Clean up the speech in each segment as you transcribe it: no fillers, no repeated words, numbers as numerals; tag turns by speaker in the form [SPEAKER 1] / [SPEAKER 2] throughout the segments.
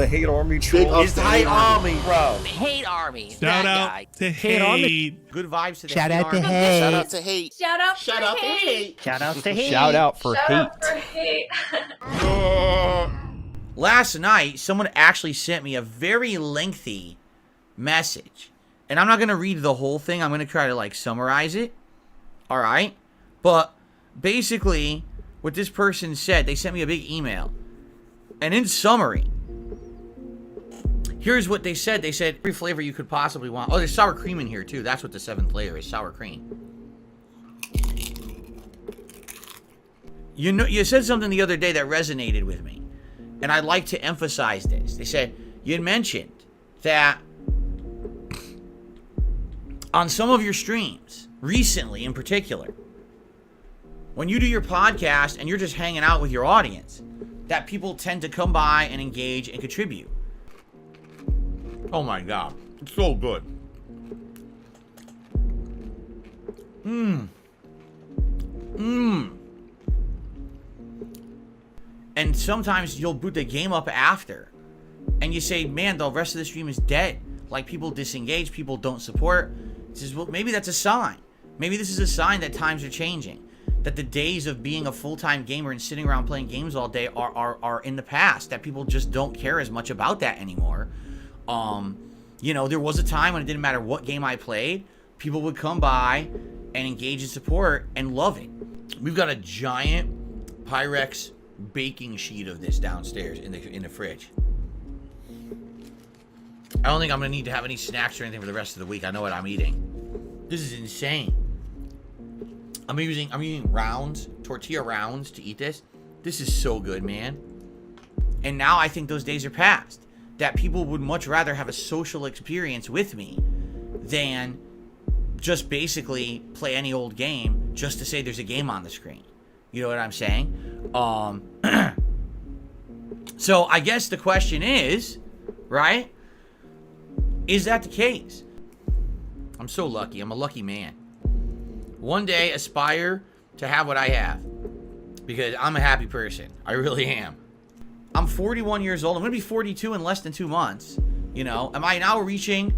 [SPEAKER 1] the hate army troll.
[SPEAKER 2] It's the hate army,
[SPEAKER 3] bro. Hate army.
[SPEAKER 4] Shout out to hate.
[SPEAKER 3] Good vibes to the
[SPEAKER 5] Shout
[SPEAKER 3] hate
[SPEAKER 5] out to
[SPEAKER 3] army.
[SPEAKER 5] hate.
[SPEAKER 2] Shout out to hate.
[SPEAKER 6] Shout out
[SPEAKER 2] Shout
[SPEAKER 6] for
[SPEAKER 2] out to
[SPEAKER 6] hate.
[SPEAKER 2] hate.
[SPEAKER 5] Shout out to hate.
[SPEAKER 1] Shout out for
[SPEAKER 6] Shout
[SPEAKER 1] hate.
[SPEAKER 6] out for hate.
[SPEAKER 3] Last night, someone actually sent me a very lengthy message. And I'm not going to read the whole thing. I'm going to try to, like, summarize it. All right? But basically, what this person said, they sent me a big email. And in summary, here's what they said. They said, every flavor you could possibly want. Oh, there's sour cream in here, too. That's what the 7th layer is, sour cream. You know, you said something the other day that resonated with me. And I'd like to emphasize this. They said, you had mentioned that on some of your streams, recently in particular, when you do your podcast and you're just hanging out with your audience, that people tend to come by and engage and contribute. Oh my God. It's so good. And sometimes you'll boot the game up after. And you say, man, the rest of the stream is dead. Like, people disengage, people don't support. Says, well, maybe that's a sign. Maybe this is a sign that times are changing. That the days of being a full-time gamer and sitting around playing games all day are in the past. That people just don't care as much about that anymore. You know, there was a time when it didn't matter what game I played. People would come by and engage in support and love it. We've got a giant Pyrex baking sheet of this downstairs in the fridge. I don't think I'm gonna need to have any snacks or anything for the rest of the week. I know what I'm eating. This is insane. I'm eating rounds, tortilla rounds to eat this. This is so good, man. And now I think those days are past. That people would much rather have a social experience with me than just basically play any old game just to say there's a game on the screen. You know what I'm saying? So I guess the question is, right? Is that the case? I'm so lucky. I'm a lucky man. One day, aspire to have what I have. Because I'm a happy person. I really am. I'm 41 years old. I'm going to be 42 in less than 2 months. You know, am I now reaching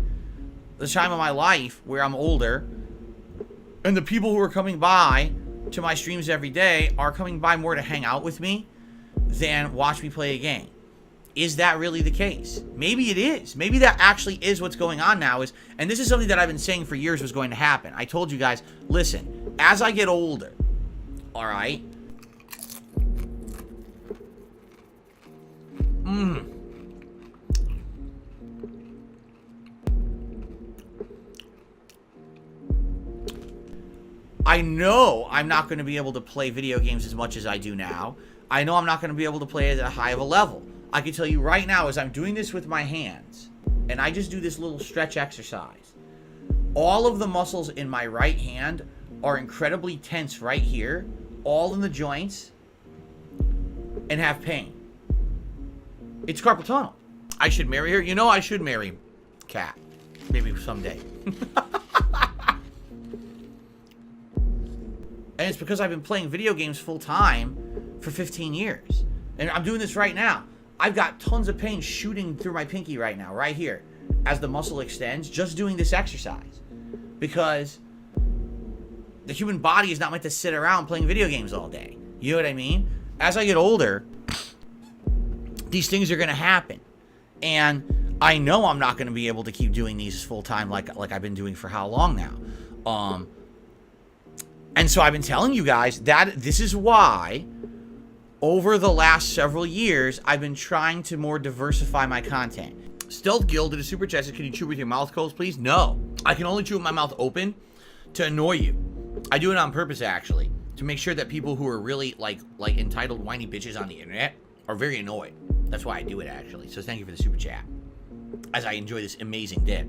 [SPEAKER 3] the time of my life where I'm older and the people who are coming by to my streams every day are coming by more to hang out with me than watch me play a game? Is that really the case? Maybe it is. Maybe that actually is what's going on now. And this is something that I've been saying for years was going to happen. I told you guys, listen, as I get older, all right? I know I'm not going to be able to play video games as much as I do now. I know I'm not going to be able to play at a high of a level. I can tell you right now, as I'm doing this with my hands, and I just do this little stretch exercise, all of the muscles in my right hand are incredibly tense right here, all in the joints, and have pain. It's carpal tunnel. I should marry her. You know, I should marry Kat. Maybe someday. And it's because I've been playing video games full time for 15 years. And I'm doing this right now. I've got tons of pain shooting through my pinky right now, right here, as the muscle extends, just doing this exercise. Because the human body is not meant to sit around playing video games all day. You know what I mean? As I get older, these things are going to happen. And I know I'm not going to be able to keep doing these full time like I've been doing for how long now. And so I've been telling you guys that this is why over the last several years, I've been trying to more diversify my content. Stealth Guild did a super chat. Can you chew with your mouth closed, please? No. I can only chew with my mouth open to annoy you. I do it on purpose, actually, to make sure that people who are really like entitled whiny bitches on the internet are very annoyed. That's why I do it, actually. So thank you for the super chat, as I enjoy this amazing dip.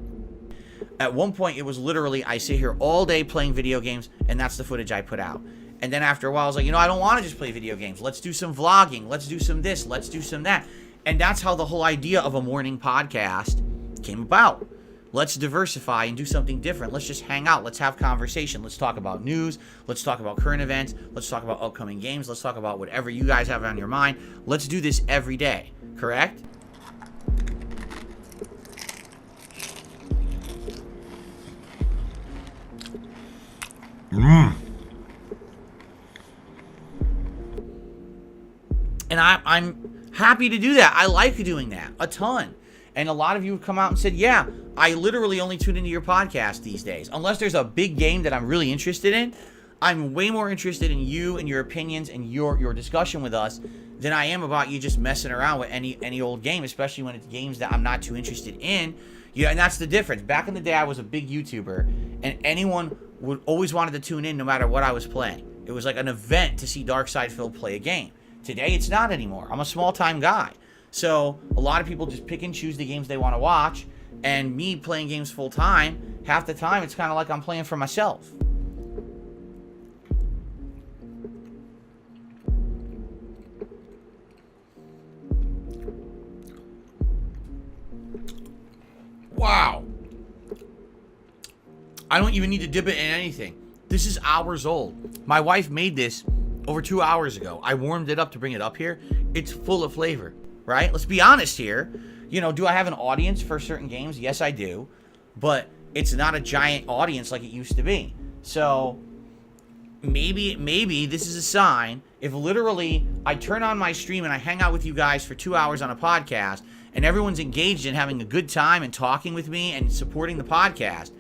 [SPEAKER 3] At one point, it was literally, I sit here all day playing video games, and that's the footage I put out. And then after a while, I was like, you know, I don't want to just play video games. Let's do some vlogging. Let's do some this. Let's do some that. And that's how the whole idea of a morning podcast came about. Let's diversify and do something different. Let's just hang out. Let's have conversation. Let's talk about news. Let's talk about current events. Let's talk about upcoming games. Let's talk about whatever you guys have on your mind. Let's do this every day. Correct? And I'm happy to do that. I like doing that a ton. And a lot of you have come out and said, yeah, I literally only tune into your podcast these days. Unless there's a big game that I'm really interested in, I'm way more interested in you and your opinions and your discussion with us than I am about you just messing around with any old game, especially when it's games that I'm not too interested in. Yeah, and that's the difference. Back in the day, I was a big YouTuber, and anyone would always wanted to tune in no matter what I was playing. It was like an event to see 𝖑𝖊𝖌𝖊 play a game. Today, it's not anymore. I'm a small-time guy. So a lot of people just pick and choose the games they want to watch, and me playing games full-time, half the time, it's kind of like I'm playing for myself. Wow. I don't even need to dip it in anything. This is hours old. My wife made this over 2 hours ago. I warmed it up to bring it up here. It's full of flavor, right? Let's be honest here. You know, do I have an audience for certain games? Yes, I do. But it's not a giant audience like it used to be. So maybe this is a sign. If literally I turn on my stream and I hang out with you guys for 2 hours on a podcast, and everyone's engaged in having a good time and talking with me and supporting the podcast,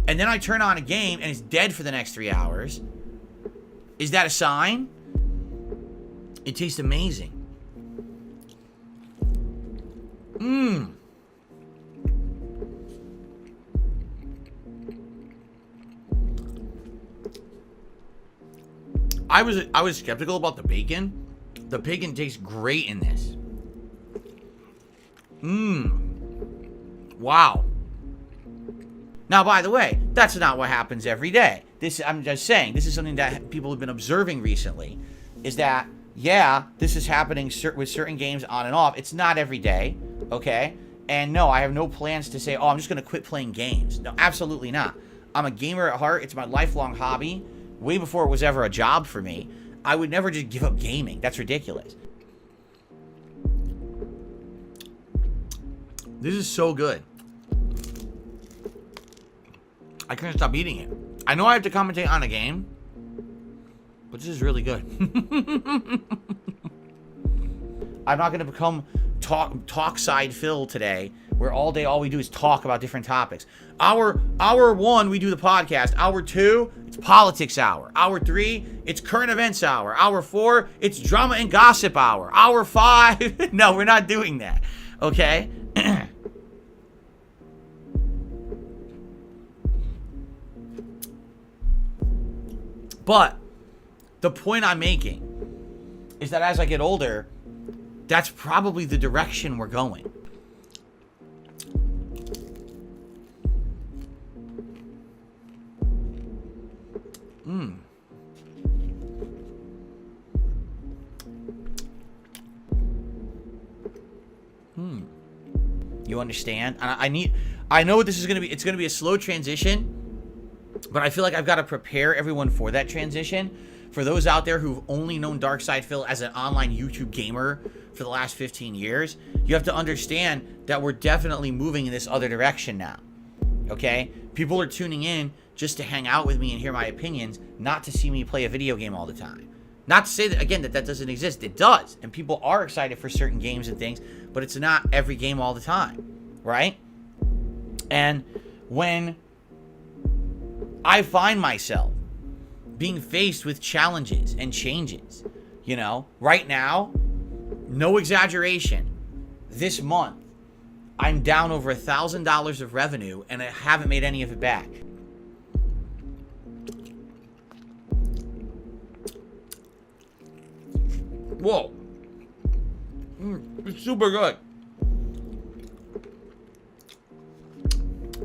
[SPEAKER 3] and then I turn on a game and it's dead for the next 3 hours, is that a sign? It tastes amazing. I was skeptical about the bacon. The bacon tastes great in this. Wow. Now, by the way, that's not what happens every day. I'm just saying, this is something that people have been observing recently, is that, yeah, this is happening with certain games on and off. It's not every day, okay? And no, I have no plans to say, oh, I'm just going to quit playing games. No, absolutely not. I'm a gamer at heart. It's my lifelong hobby. Way before it was ever a job for me. I would never just give up gaming. That's ridiculous. This is so good. I couldn't stop eating it. I know I have to commentate on a game, but this is really good. I'm not going to become talk side Phil today, where all day all we do is talk about different topics. Hour 1, we do the podcast. Hour 2, it's politics hour. Hour 3, it's current events hour. Hour 4, it's drama and gossip hour. Hour 5, no, we're not doing that. Okay? But the point I'm making is that as I get older, that's probably the direction we're going. You understand? I know what this is going to be. It's going to be a slow transition, but I feel like I've got to prepare everyone for that transition. For those out there who've only known 𝖑𝖊𝖊𝖓 as an online YouTube gamer for the last 15 years, you have to understand that we're definitely moving in this other direction now. Okay? People are tuning in just to hang out with me and hear my opinions, not to see me play a video game all the time. Not to say that, again, that doesn't exist. It does. And people are excited for certain games and things, but it's not every game all the time. Right? And when I find myself being faced with challenges and changes, you know, right now, no exaggeration, this month, I'm down over $1,000 of revenue and I haven't made any of it back. Whoa. It's super good.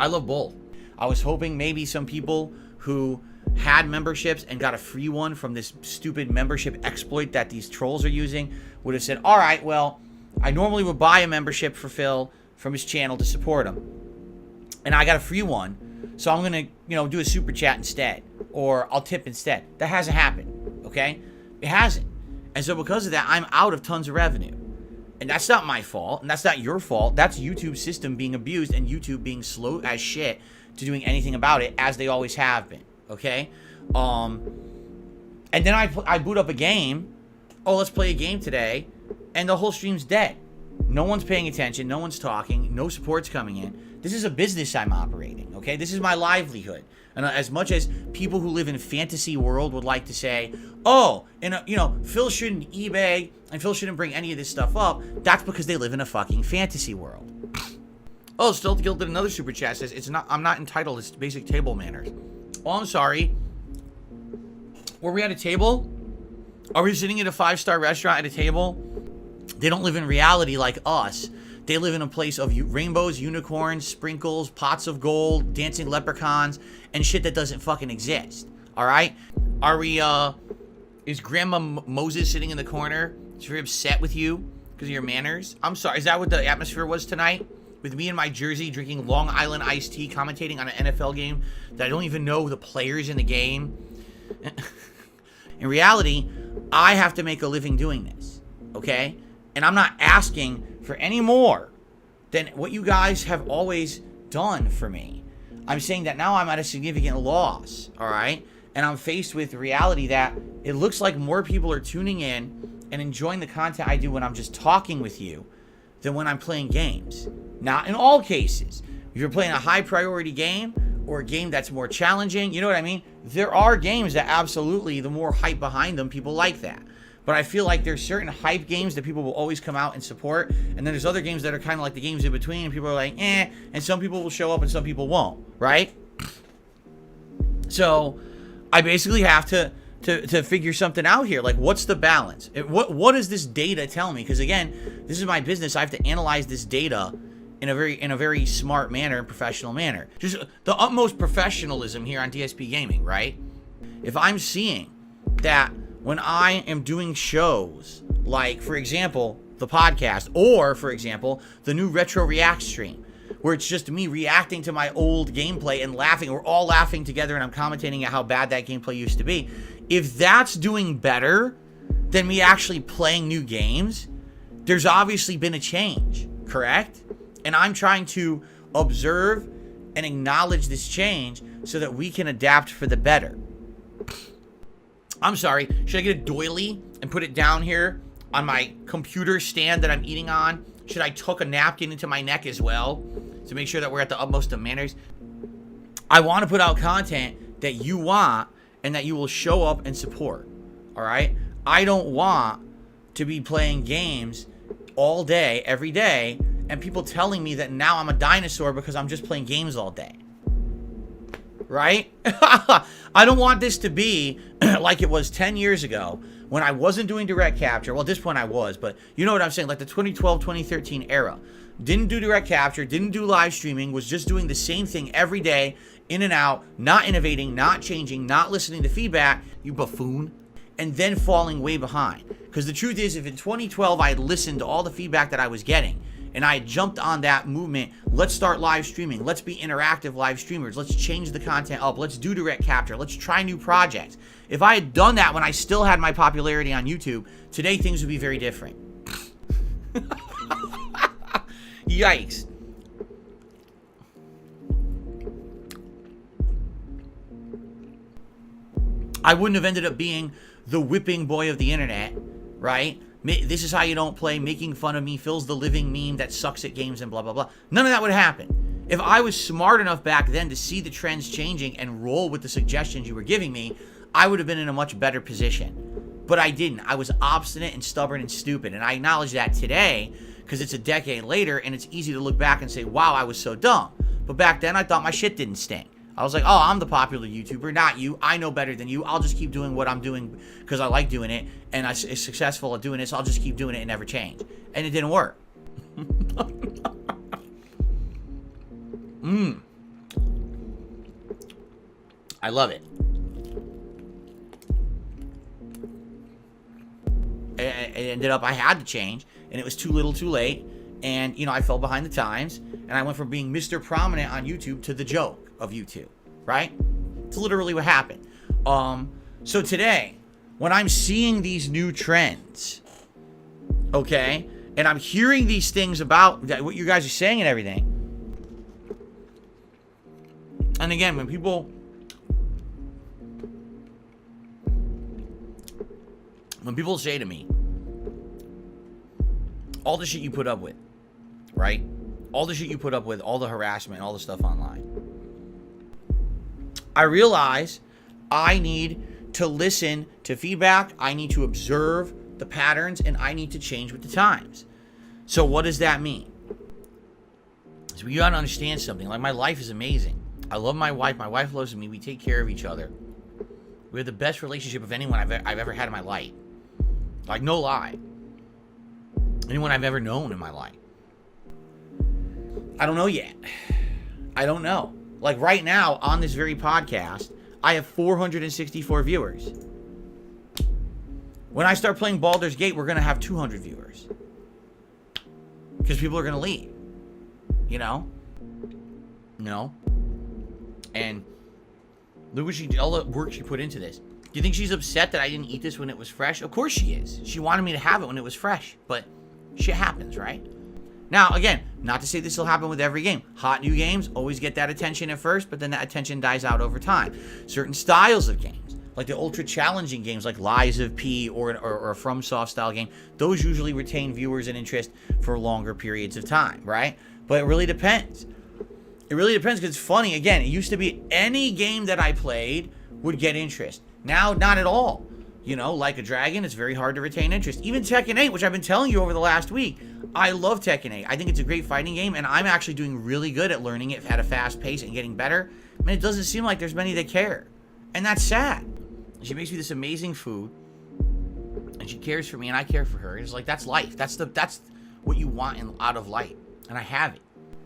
[SPEAKER 3] I love both. I was hoping maybe some people who had memberships and got a free one from this stupid membership exploit that these trolls are using would have said, all right, well, I normally would buy a membership for Phil from his channel to support him, and I got a free one, so I'm going to, you know, do a super chat instead, or I'll tip instead. That hasn't happened, okay? It hasn't. And so because of that, I'm out of tons of revenue. And that's not my fault, and that's not your fault. That's YouTube's system being abused and YouTube being slow as shit to doing anything about it, as they always have been, okay? And then I boot up a game. Oh, let's play a game today. and the whole stream's dead. No one's paying attention. No one's talking. No support's coming in. This is a business I'm operating, okay? This is my livelihood. And as much as people who live in a fantasy world would like to say, oh, Phil shouldn't eBay and Phil shouldn't bring any of this stuff up, that's because they live in a fucking fantasy world. Oh, Stealth Guild did another super chat. Says, I'm not entitled. It's basic table manners. Oh, I'm sorry. Were we at a table? Are we sitting at a 5-star restaurant at a table? They don't live in reality like us. They live in a place of rainbows, unicorns, sprinkles, pots of gold, dancing leprechauns, and shit that doesn't fucking exist. All right? Are we, is Grandma Moses sitting in the corner? Is she very upset with you because of your manners? I'm sorry. Is that what the atmosphere was tonight? With me in my jersey drinking Long Island iced tea, commentating on an NFL game that I don't even know the players in the game? In reality, I have to make a living doing this. Okay? And I'm not asking for any more than what you guys have always done for me. I'm saying that now I'm at a significant loss, all right? And I'm faced with the reality that it looks like more people are tuning in and enjoying the content I do when I'm just talking with you than when I'm playing games. Not in all cases. If you're playing a high priority game or a game that's more challenging, you know what I mean? There are games that absolutely, the more hype behind them, people like that. But I feel like there's certain hype games that people will always come out and support. And then there's other games that are kind of like the games in between. And people are like, eh. And some people will show up and some people won't. Right? So I basically have to figure something out here. Like, what's the balance? What does this data tell me? Because again, this is my business. I have to analyze this data in a very smart manner and professional manner. Just the utmost professionalism here on DSP Gaming, right? If I'm seeing that when I am doing shows, like, for example, the podcast, or, for example, the new Retro React stream, where it's just me reacting to my old gameplay and laughing, we're all laughing together and I'm commentating at how bad that gameplay used to be. If that's doing better than me actually playing new games, there's obviously been a change, correct? And I'm trying to observe and acknowledge this change so that we can adapt for the better. I'm sorry, should I get a doily and put it down here on my computer stand that I'm eating on? Should I tuck a napkin into my neck as well to make sure that we're at the utmost of manners? I want to put out content that you want and that you will show up and support, all right? I don't want to be playing games all day, every day, and people telling me that now I'm a dinosaur because I'm just playing games all day. Right? I don't want this to be like it was 10 years ago when I wasn't doing direct capture. Well, at this point I was, but you know what I'm saying? Like the 2012, 2013 era. Didn't do direct capture, didn't do live streaming, was just doing the same thing every day, in and out, not innovating, not changing, not listening to feedback, you buffoon, and then falling way behind. Because the truth is, if in 2012 I had listened to all the feedback that I was getting, and I jumped on that movement, let's start live streaming, let's be interactive live streamers, let's change the content up, let's do direct capture, let's try new projects. If I had done that when I still had my popularity on YouTube, today things would be very different. Yikes. I wouldn't have ended up being the whipping boy of the internet, right? This is how you don't play, making fun of me, Phil's the living meme that sucks at games and blah, blah, blah. None of that would happen. If I was smart enough back then to see the trends changing and roll with the suggestions you were giving me, I would have been in a much better position. But I didn't. I was obstinate and stubborn and stupid. And I acknowledge that today because it's a decade later and it's easy to look back and say, wow, I was so dumb. But back then I thought my shit didn't stink. I was like, oh, I'm the popular YouTuber, not you. I know better than you. I'll just keep doing what I'm doing because I like doing it. And I'm successful at doing it, so I'll just keep doing it and never change. And it didn't work. I love it. It ended up, I had to change. And it was too little too late. And, you know, I fell behind the times. And I went from being Mr. Prominent on YouTube to the joke of YouTube, right? It's literally what happened. So today, when I'm seeing these new trends, okay, and I'm hearing these things about what you guys are saying and everything, and again, when people say to me, all the shit you put up with, right? All the shit you put up with, all the harassment, all the stuff online. I realize I need to listen to feedback. I need to observe the patterns, and I need to change with the times. So what does that mean? So you gotta understand something. Like, my life is amazing. I love my wife. My wife loves me. We take care of each other. We have the best relationship of anyone I've ever had in my life. Like, no lie. Anyone I've ever known in my life. I don't know yet. I don't know. Like, right now, on this very podcast, I have 464 viewers. When I start playing Baldur's Gate, we're going to have 200 viewers. Because people are going to leave. You know? No. And look what all the work she put into this. Do you think she's upset that I didn't eat this when it was fresh? Of course she is. She wanted me to have it when it was fresh. But shit happens, right? Now, again, not to say this will happen with every game. Hot new games always get that attention at first, but then that attention dies out over time. Certain styles of games, like the ultra challenging games like '𝖔𝖊𝖓𝖚 or a FromSoft style game, those usually retain viewers and interest for longer periods of time, right? But it really depends. It really depends, because it's funny. Again, it used to be any game that I played would get interest. Now, not at all. You know, like a dragon, it's very hard to retain interest. Even Tekken 8, which I've been telling you over the last week, I love Tekken 8. I think it's a great fighting game, and I'm actually doing really good at learning it at a fast pace and getting better. I mean, it doesn't seem like there's many that care. And that's sad. She makes me this amazing food, and she cares for me, and I care for her. It's like, that's life. That's what you want out of life. And I have it.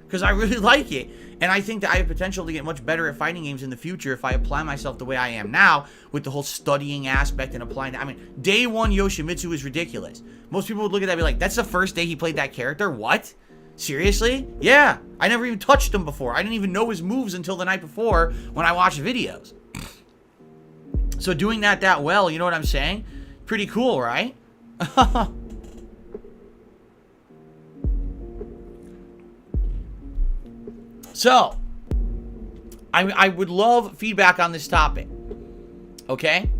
[SPEAKER 3] Because I really like it. And I think that I have potential to get much better at fighting games in the future if I apply myself the way I am now, with the whole studying aspect and applying that. I mean, day one Yoshimitsu is ridiculous. Most people would look at that and be like, that's the first day he played that character? What? Seriously? Yeah. I never even touched him before. I didn't even know his moves until the night before when I watched videos. So doing that well, you know what I'm saying? Pretty cool, right? So, I would love feedback on this topic, okay?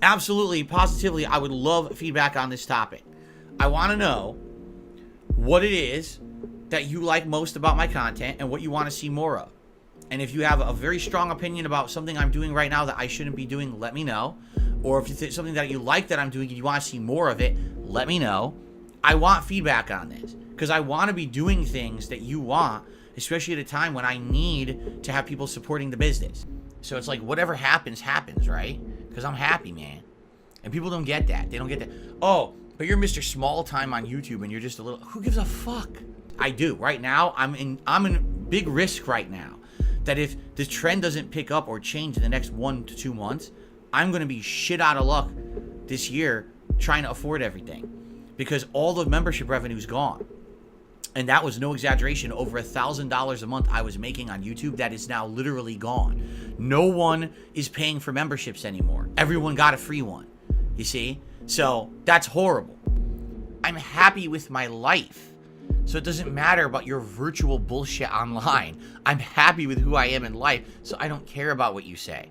[SPEAKER 3] Absolutely, positively, I would love feedback on this topic. I want to know what it is that you like most about my content and what you want to see more of. And if you have a very strong opinion about something I'm doing right now that I shouldn't be doing, let me know. Or if it's something that you like that I'm doing and you want to see more of it, let me know. I want feedback on this, because I want to be doing things that you want, especially at a time when I need to have people supporting the business. So it's like, whatever happens, happens, right? Because I'm happy, man. And people don't get that. They don't get that. Oh, but you're Mr. Small Time on YouTube and you're just a little... Who gives a fuck? I do. Right now, I'm in big risk right now. That if the trend doesn't pick up or change in the next 1 to 2 months, I'm going to be shit out of luck this year trying to afford everything. Because all the membership revenue is gone. And that was no exaggeration. Over $1,000 a month I was making on YouTube, that is now literally gone. No one is paying for memberships anymore. Everyone got a free one. You see? So that's horrible. I'm happy with my life. So it doesn't matter about your virtual bullshit online. I'm happy with who I am in life, so I don't care about what you say.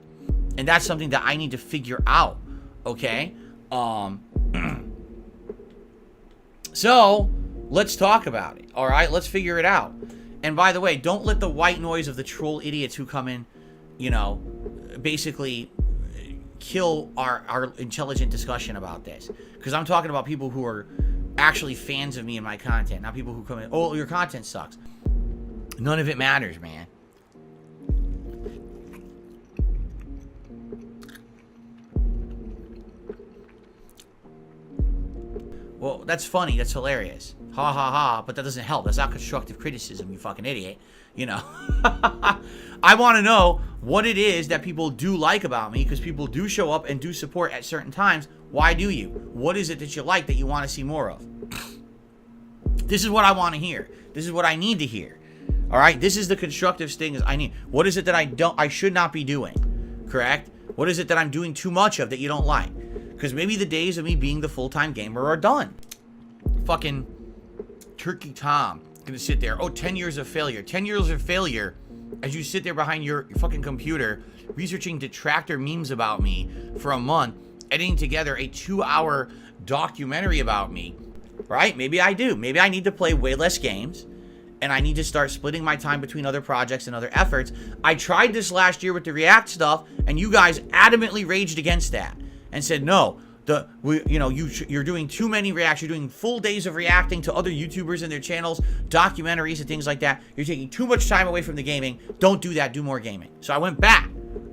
[SPEAKER 3] And that's something that I need to figure out. Okay? So, let's talk about it. All right? Let's figure it out. And by the way, don't let the white noise of the troll idiots who come in, you know, basically kill our intelligent discussion about this. Because I'm talking about people who are actually fans of me and my content, not people who come in, oh, your content sucks. None of it matters, man. Well, that's funny. That's hilarious. Ha ha ha. But that doesn't help. That's not constructive criticism, you fucking idiot. You know. I want to know what it is that people do like about me, because people do show up and do support at certain times. Why do you? What is it that you like that you want to see more of? This is what I want to hear. This is what I need to hear. All right? This is the constructive things I need. What is it that I should not be doing? Correct? What is it that I'm doing too much of that you don't like? Because maybe the days of me being the full-time gamer are done. Fucking Turkey Tom gonna sit there. Oh, 10 years of failure. 10 years of failure as you sit there behind your fucking computer researching detractor memes about me for a month, editing together a 2-hour documentary about me, right? Maybe I do. Maybe I need to play way less games, and I need to start splitting my time between other projects and other efforts. I tried this last year with the React stuff, and you guys adamantly raged against that and said, no, you're doing too many reacts. You're doing full days of reacting to other YouTubers and their channels, documentaries and things like that. You're taking too much time away from the gaming. Don't do that. Do more gaming. So I went back.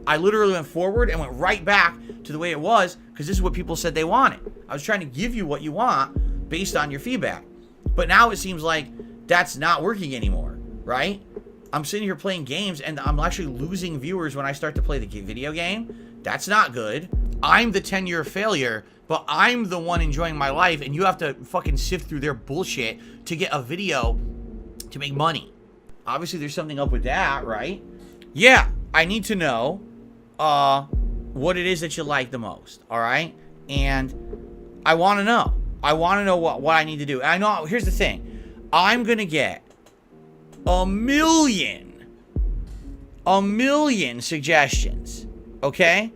[SPEAKER 3] I literally went forward and went right back to the way it was, because this is what people said they wanted. I was trying to give you what you want based on your feedback. But now it seems like that's not working anymore, right? I'm sitting here playing games and I'm actually losing viewers when I start to play the video game. That's not good. I'm the 10-year failure, but I'm the one enjoying my life, and you have to fucking sift through their bullshit to get a video to make money. Obviously, there's something up with that, right? Yeah, I need to know what it is that you like the most, all right? And I want to know. I want to know what I need to do. And I know, here's the thing. I'm going to get a million suggestions, okay?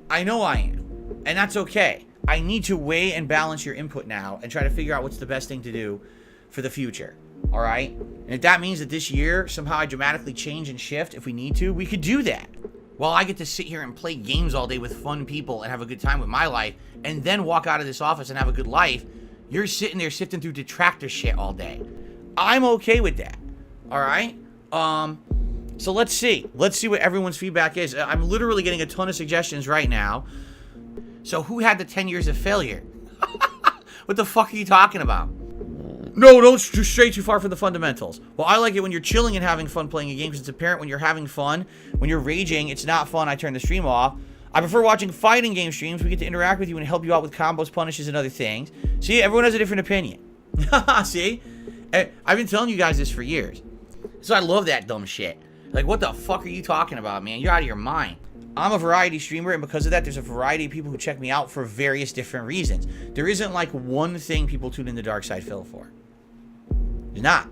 [SPEAKER 3] I know I am, and that's okay. I need to weigh and balance your input now and try to figure out what's the best thing to do for the future, all right? And if that means that this year somehow I dramatically change and shift, if we need to, we could do that. While I get to sit here and play games all day with fun people and have a good time with my life, and then walk out of this office and have a good life, you're sitting there sifting through detractor shit all day. I'm okay with that, all right? So let's see. Let's see what everyone's feedback is. I'm literally getting a ton of suggestions right now. So who had the 10 years of failure? What the fuck are you talking about? No, don't stray too far from the fundamentals. Well, I like it when you're chilling and having fun playing a game, because it's apparent when you're having fun. When you're raging, it's not fun. I turn the stream off. I prefer watching fighting game streams. We get to interact with you and help you out with combos, punishes, and other things. See, everyone has a different opinion. See? I've been telling you guys this for years. So I love that dumb shit. Like, what the fuck are you talking about, man? You're out of your mind. I'm a variety streamer, and because of that, there's a variety of people who check me out for various different reasons. There isn't, like, one thing people tune in the Dark Side Phil for. There's not.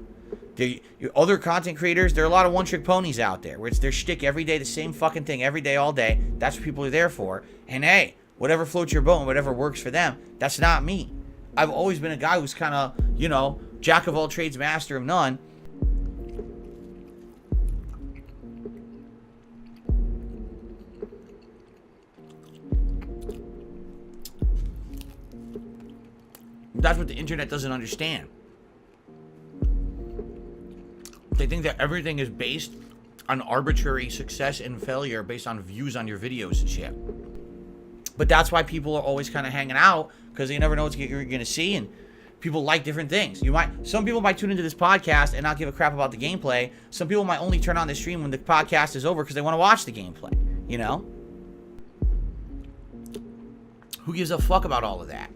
[SPEAKER 3] Other content creators, there are a lot of one-trick ponies out there, where it's their shtick every day, the same fucking thing every day, all day. That's what people are there for. And, hey, whatever floats your boat and whatever works for them, that's not me. I've always been a guy who's kind of, you know, jack of all trades, master of none. That's what the internet doesn't understand. They think that everything is based on arbitrary success and failure based on views on your videos and shit. But that's why people are always kind of hanging out, because they never know what you're going to see, and people like different things. Some people might tune into this podcast and not give a crap about the gameplay. Some people might only turn on the stream when the podcast is over because they want to watch the gameplay, you know? Who gives a fuck about all of that?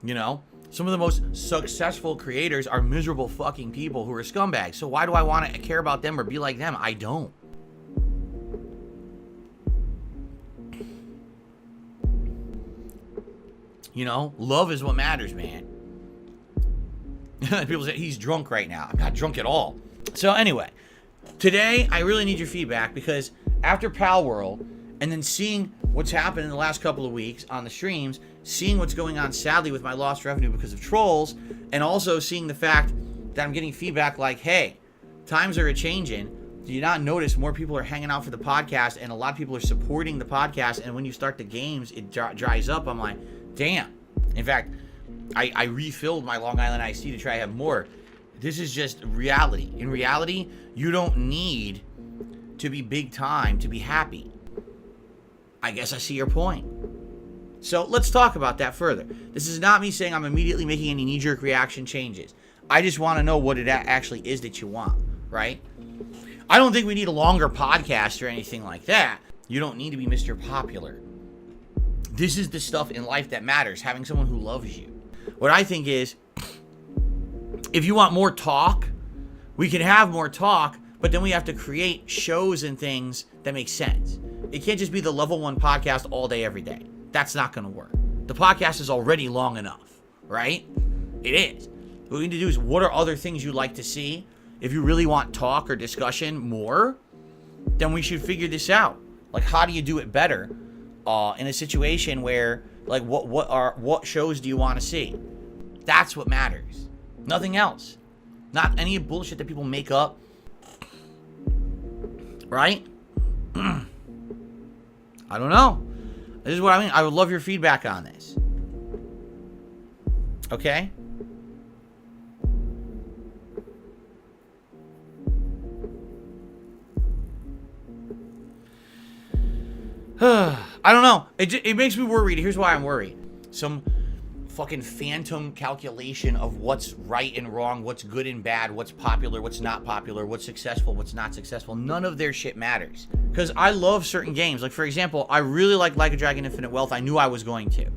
[SPEAKER 3] You know? Some of the most successful creators are miserable fucking people who are scumbags. So why do I want to care about them or be like them? I don't. You know, love is what matters, man. People say he's drunk right now. I'm not drunk at all. So anyway, today I really need your feedback, because after Pal World and then seeing what's happened in the last couple of weeks on the streams, seeing what's going on sadly with my lost revenue because of trolls, and also seeing the fact that I'm getting feedback like, hey, times are a-changing. Do you not notice more people are hanging out for the podcast, and a lot of people are supporting the podcast, and when you start the games, it dries up? I'm like, damn. In fact, I refilled my Long Island iced tea to try to have more. This is just reality. In reality, you don't need to be big time to be happy. I guess I see your point. So let's talk about that further. This is not me saying I'm immediately making any knee-jerk reaction changes. I just want to know what it actually is that you want, right? I don't think we need a longer podcast or anything like that. You don't need to be Mr. Popular. This is the stuff in life that matters, having someone who loves you. What I think is, if you want more talk, we can have more talk, but then we have to create shows and things that make sense. It can't just be the level 1 podcast all day, every day. That's not going to work. The podcast is already long enough, right? It is. What we need to do is, what are other things you'd like to see? If you really want talk or discussion more, then we should figure this out. Like, how do you do it better in a situation where, like, what shows do you want to see? That's what matters. Nothing else. Not any bullshit that people make up. Right? I don't know. This is what I mean. I would love your feedback on this. Okay? I don't know. It makes me worried. Here's why I'm worried. Some fucking phantom calculation of what's right and wrong, what's good and bad, what's popular, what's not popular, what's successful, what's not successful. None of their shit matters. Because I love certain games. Like, for example, I really like 𝖑𝖊𝖌𝖊𝖓𝖉. I knew I was going to.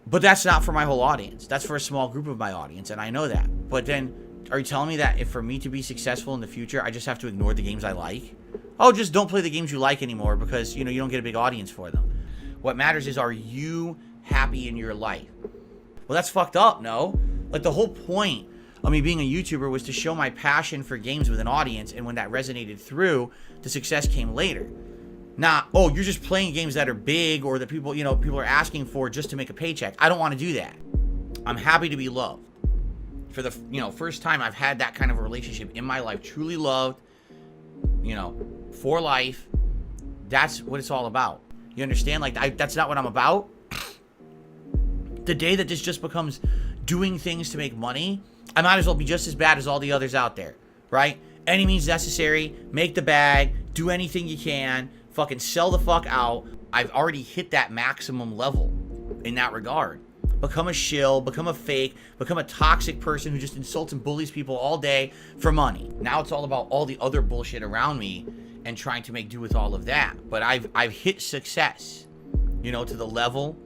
[SPEAKER 3] But that's not for my whole audience. That's for a small group of my audience, and I know that. But then, are you telling me that if for me to be successful in the future, I just have to ignore the games I like? Oh, just don't play the games you like anymore because, you know, you don't get a big audience for them. What matters is, are you happy in your life? Well, that's fucked up, no? Like, the whole point of me being a YouTuber was to show my passion for games with an audience, and when that resonated through, the success came later. Not, oh, you're just playing games that are big or that people, you know, people are asking for just to make a paycheck. I don't want to do that. I'm happy to be loved. For the, you know, first time I've had that kind of a relationship in my life, truly loved, you know, for life. That's what it's all about. You understand? Like, that's not what I'm about. The day that this just becomes doing things to make money, I might as well be just as bad as all the others out there, right? Any means necessary, make the bag, do anything you can, fucking sell the fuck out. I've already hit that maximum level in that regard. Become a shill, become a fake, become a toxic person who just insults and bullies people all day for money. Now it's all about all the other bullshit around me and trying to make do with all of that. But I've hit success, you know, to the level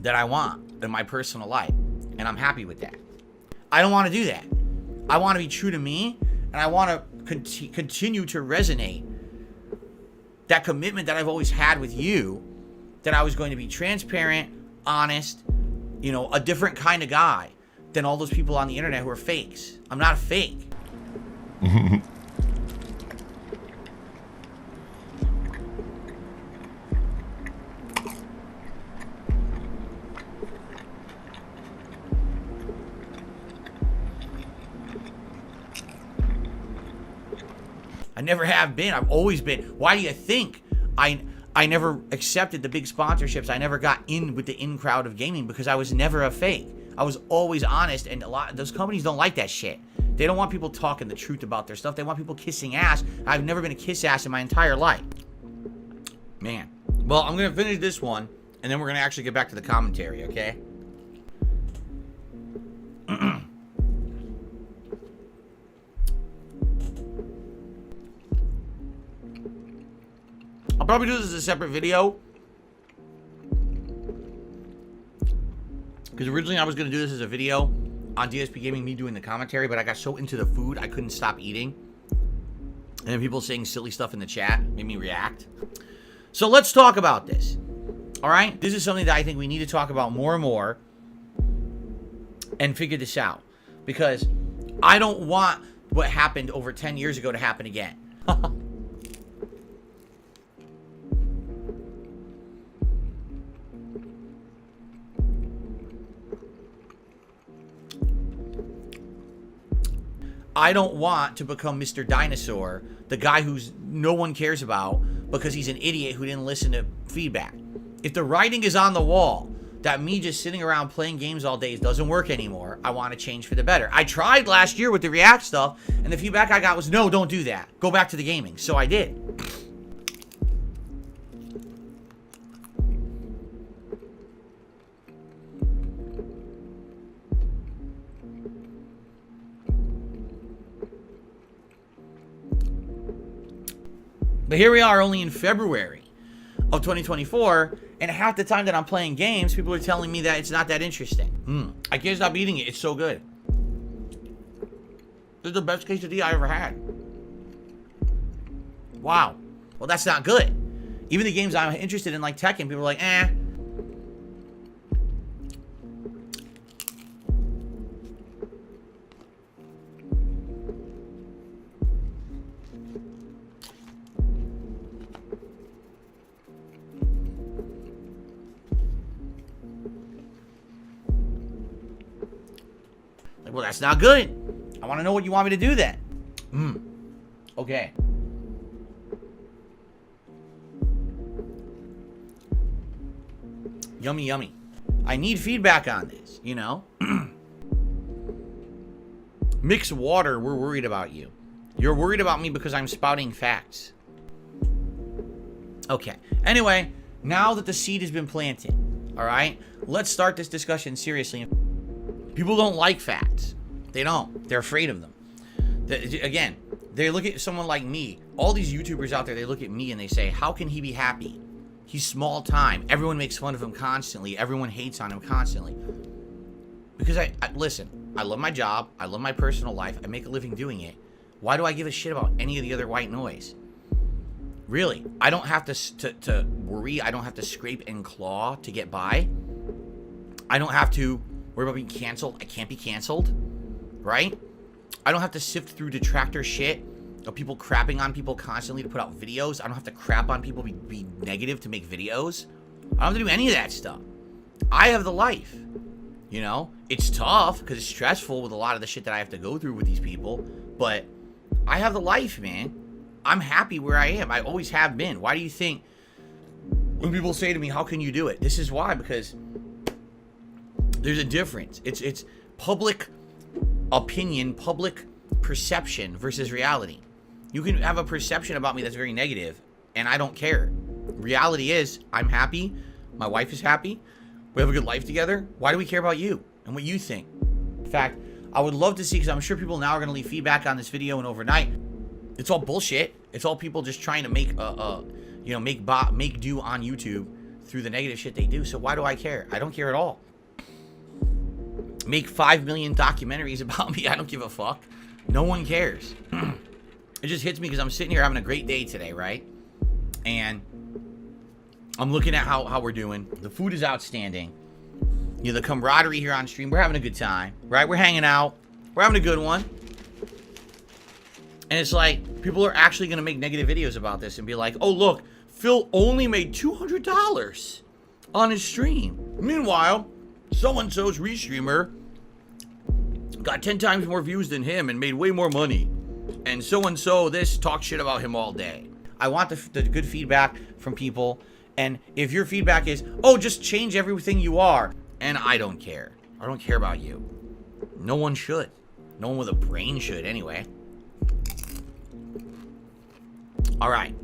[SPEAKER 3] that I want in my personal life. And I'm happy with that. I don't want to do that. I want to be true to me, and I want to continue to resonate that commitment that I've always had with you, that I was going to be transparent, honest, you know, a different kind of guy than all those people on the internet who are fakes. I'm not a fake. I never have been. I've always been. Why do you think I never accepted the big sponsorships? I never got in with the in crowd of gaming because I was never a fake. I was always honest, and a lot of those companies don't like that shit. They don't want people talking the truth about their stuff. They want people kissing ass. I've never been a kiss ass in my entire life. Man. Well, I'm going to finish this one, and then we're going to actually get back to the commentary, okay? I'll probably do this as a separate video. Because originally I was going to do this as a video on DSPGaming, me doing the commentary, but I got so into the food, I couldn't stop eating. And then people saying silly stuff in the chat made me react. So let's talk about this. Alright? This is something that I think we need to talk about more and more and figure this out. Because I don't want what happened over 10 years ago to happen again. I don't want to become Mr. Dinosaur, the guy who's no one cares about because he's an idiot who didn't listen to feedback. If the writing is on the wall that me just sitting around playing games all day doesn't work anymore, I want to change for the better. I tried last year with the React stuff, and the feedback I got was, no, don't do that. Go back to the gaming. So I did. But here we are only in February of 2024, and half the time that I'm playing games, people are telling me that it's not that interesting. I can't stop eating it. It's so good. This is the best quesadilla I ever had. Wow. Well, that's not good. Even the games I'm interested in, like Tekken, people are like, eh. Well, that's not good. I want to know what you want me to do then. Okay. Yummy, yummy. I need feedback on this, you know? Mix water, we're worried about you. You're worried about me because I'm spouting facts. Okay. Anyway, now that the seed has been planted, all right, let's start this discussion seriously. People don't like facts. They don't. They're afraid of them. Again, they look at someone like me. All these YouTubers out there, they look at me and they say, how can he be happy? He's small time. Everyone makes fun of him constantly. Everyone hates on him constantly. Because listen, I love my job. I love my personal life. I make a living doing it. Why do I give a shit about any of the other white noise? Really, I don't have to worry. I don't have to scrape and claw to get by. I don't have to worry about being canceled. I can't be canceled, right? I don't have to sift through detractor shit of people crapping on people constantly to put out videos. I don't have to crap on people, be negative to make videos. I don't have to do any of that stuff. I have the life, you know? It's tough because it's stressful with a lot of the shit that I have to go through with these people, but I have the life, man. I'm happy where I am. I always have been. Why do you think when people say to me, how can you do it? This is why, because there's a difference. It's public opinion, public perception versus reality. You can have a perception about me that's very negative, and I don't care. Reality is, I'm happy. My wife is happy. We have a good life together. Why do we care about you and what you think? In fact, I would love to see, because I'm sure people now are going to leave feedback on this video and overnight. It's all bullshit. It's all people just trying to make make do on YouTube through the negative shit they do. So why do I care? I don't care at all. Make 5 million documentaries about me. I don't give a fuck. No one cares. It just hits me because I'm sitting here having a great day today, right? And I'm looking at how we're doing. The food is outstanding. You know, the camaraderie here on stream. We're having a good time, right? We're hanging out. We're having a good one. And it's like, people are actually going to make negative videos about this and be like, oh, look, Phil only made $200 on his stream. Meanwhile, so-and-so's restreamer got 10 times more views than him and made way more money. And so-and-so this talks shit about him all day. I want the good feedback from people. And if your feedback is, oh, just change everything you are. And I don't care. I don't care about you. No one should. No one with a brain should anyway. All right.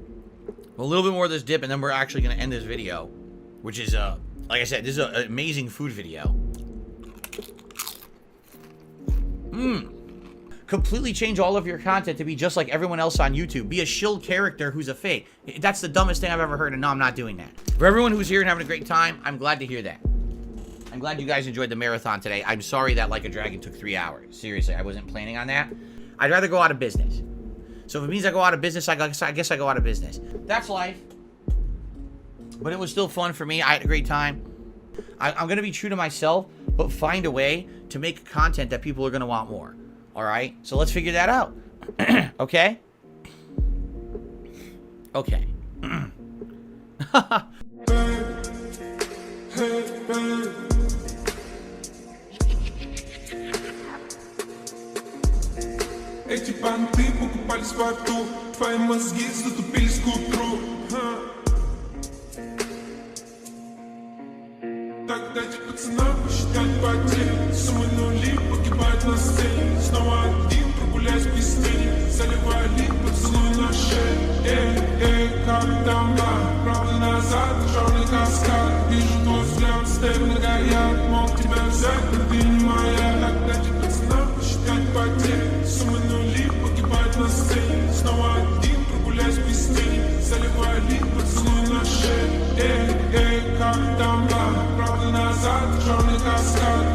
[SPEAKER 3] A little bit more of this dip, and then we're actually going to end this video, which is, like I said, this is an amazing food video. Completely change all of your content to be just like everyone else on YouTube. Be a shill character who's a fake. That's the dumbest thing I've ever heard, and no, I'm not doing that. For everyone who's here and having a great time, I'm glad to hear that. I'm glad you guys enjoyed the marathon today. I'm sorry that Like a Dragon took 3 hours. Seriously, I wasn't planning on that. I'd rather go out of business. So if it means I go out of business, I guess I go out of business. That's life. But it was still fun for me. I had a great time. I'm going to be true to myself, but find a way to make content that people are going to want more. All right? So let's figure that out. Okay? Okay.
[SPEAKER 1] Эти понты покупали спорту, твои мозги затупились к утру. Так дайте пацанам посчитать потери. Суммы нули погибают на сцене. Снова один прогуляюсь в пустыне. Заливай лик, поцелуй на шее. Как там да, правда назад, черный каскад. Вижу твой взгляд, стебли горят. Мог тебя взять, но ты не моя. Так дайте пацанам посчитать потери. Суммы нули погибают на сцене. Снова один прогуляюсь в пустыне. Заливай лик, поцелуй на шее. Как там да, правда назад, черный каскад.